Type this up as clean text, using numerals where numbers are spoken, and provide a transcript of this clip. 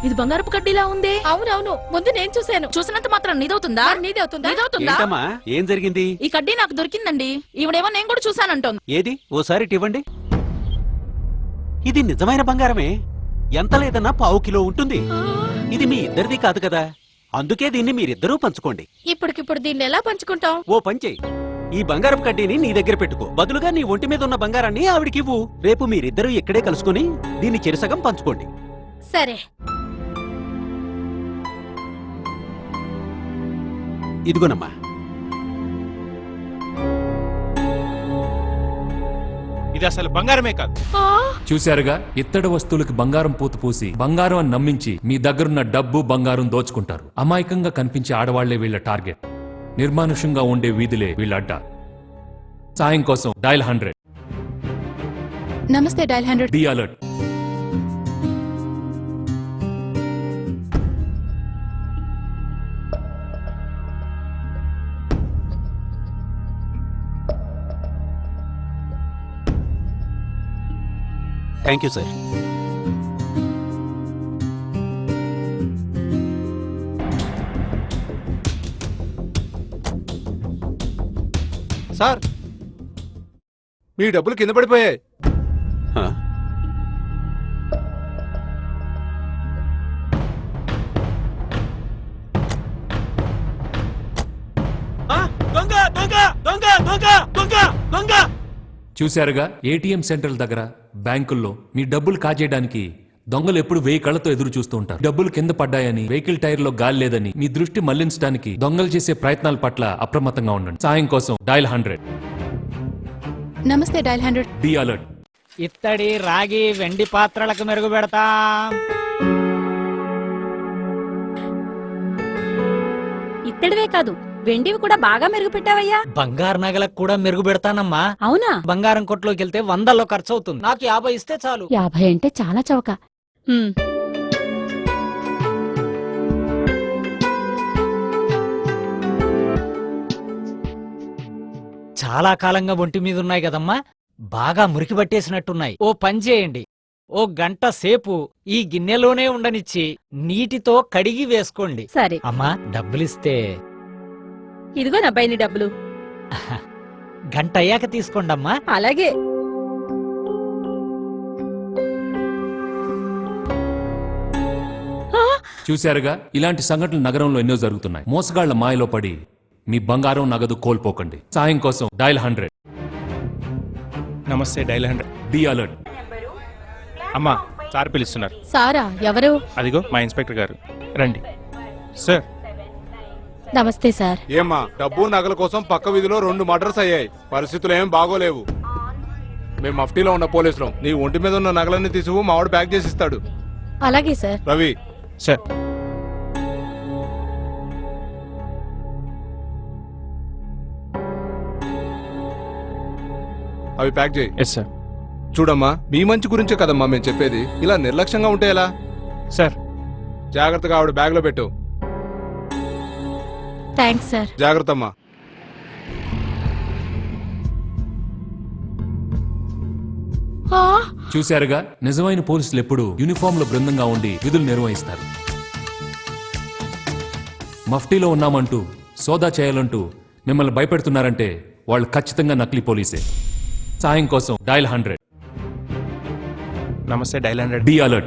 ఇది బంగారపు కడ్డీలా ఉంది. అవునవును, ముందు నేను చూశాను. చూసినంత మాత్రం నీదవుతుందా? నీదవుతుందా? ఏం జరిగింది? ఈ కడ్డీ నాకు దొరికిందండి. ఈవిడేమో నేను కూడా చూసానంటోంది. ఏది ఓసారి ఇవ్వండి. ఇది నిజమైన బంగారమే. ఎంత లేదన్నా 1/2 కిలో ఉంటుంది. ఇది మీ ఇద్దరిది కాదు కదా, అందుకే దీన్ని మీరిద్దరూ పంచుకోండి. ఇప్పటికిప్పుడు దీన్ని ఎలా పంచుకుంటాం? ఓ పని చెయ్యి, ఈ బంగారపు కడ్డీని నీ దగ్గర పెట్టుకో. బదులుగా నీ ఒంటి మీద ఉన్న బంగారాన్ని ఆవిడికివ్వు. రేపు మీరిద్దరూ ఇక్కడే కలుసుకుని దీన్ని చెరిసగం పంచుకోండి. సరే. ఇదిగోనమ్మా. ఇది అసలు బంగారమే కాదు. చూశారుగా, ఇత్తడి వస్తువులకి బంగారం పూత పూసి బంగారం అని నమ్మించి మీ దగ్గరున్న డబ్బు బంగారం దోచుకుంటారు. అమాయకంగా కనిపించే ఆడవాళ్లే వీళ్ల టార్గెట్. నిర్మానుషంగా ఉండే వీధులే వీళ్ళ అడ్డా. సాయం కోసం డయల్ 100. నమస్తే dial 100. Be alert. Thank you sir. Sir, మీ డబ్బులు కింద పడిపోయాయి. చూశారుగా, ఏటీఎం సెంటర్ల దగ్గర, బ్యాంకుల్లో మీ డబ్బులు కాజేయడానికి దొంగలు ఎప్పుడు 1000 కళ్లతో ఎదురు చూస్తూ ఉంటారు. డబ్బులు కింద పడ్డాయని, వెహికల్ టైర్లో గాలి లేదని మీ దృష్టి మళ్లించడానికి దొంగలు చేసే ప్రయత్నాల పట్ల అప్రమత్తంగా ఉండండి. సాయం కోసం డయల్ 100. నమస్తే డయల్ 100. Be alert. ఇత్తడి, రాగి, వెండి పాత్రలకు మెరుగు పెడతాం. ఇత్తడివే కాదు, వెండివి కూడా బాగా మెరుగు పెట్టావయ్యా. బంగారు నగలకు కూడా మెరుగు పెడతానమ్మా. అవునా? బంగారం కొట్లోకి వెళ్తే 100లో ఖర్చు అవుతుంది. నాకు 50 ఇస్తే చాలు. 50 అంటే చాలా చౌక. చాలా కాలంగా ఒంటి మీద ఉన్నాయి కదమ్మా, బాగా మురికి పట్టేసినట్టున్నాయి. ఓ పని చేయండి, ఓ గంట సేపు ఈ గిన్నెలోనే ఉండనిచ్చి నీటితో కడిగి వేసుకోండి. సరే అమ్మా, డబ్బులిస్తే. ఇదిగో నబ్బాయిని డబ్బులు. గంట అయ్యాక తీసుకోండమ్మా. అలాగే. చూశారుగా, ఇలాంటి సంఘటనలు నగరంలో ఎన్నో జరుగుతున్నాయి. మోసగాళ్ల మాయలో పడి మీ బంగారం, నగదు కోల్పోకండి. సాయం కోసం డయల్ 100. నమస్తే డయల్ 100. Be alert. అమ్మా, సార్ పిలుస్తున్నారు. సారా? ఎవరు? అదిగో మా ఇన్స్పెక్టర్ గారు, రండి. సార్. నమస్తే సార్. ఏమ్మా, డబ్బు నగల కోసం పక్క వీధిలో 2 మర్డర్స్ అయ్యాయి. పరిస్థితులు ఏం బాగోలేవు. మేము మఫ్టీలో ఉన్న పోలీసులం. నీ ఒంటి మీద ఉన్న నగలన్నీ తీసుకు మావాడు ప్యాక్ చేసి ఇస్తాడు. అలాగే సార్. రవి. సార్. అవి ప్యాక్ చేయి. Yes sir. చూడమ్మా, మీ మంచి గురించే కదమ్మా మేము చెప్పేది. ఇలా నిర్లక్ష్యంగా ఉంటే ఎలా? సార్. జాగ్రత్తగా ఆవిడ బ్యాగ్ లో పెట్టు. Thanks sir. జాగ్రత్త అమ్మా. చూశారుగా, నిజమైన పోలీసులు ఎప్పుడు యూనిఫామ్ లో బృందంగా ఉండి విధులు నిర్వహిస్తారు. మఫ్టీలో ఉన్నామంటూ, సోదా చేయాలంటూ మిమ్మల్ని భయపెడుతున్నారంటే వాళ్ళు ఖచ్చితంగా నకిలీ పోలీసే. సాయం కోసం డయల్ 100. నమస్తే డయల్ 100. Be alert.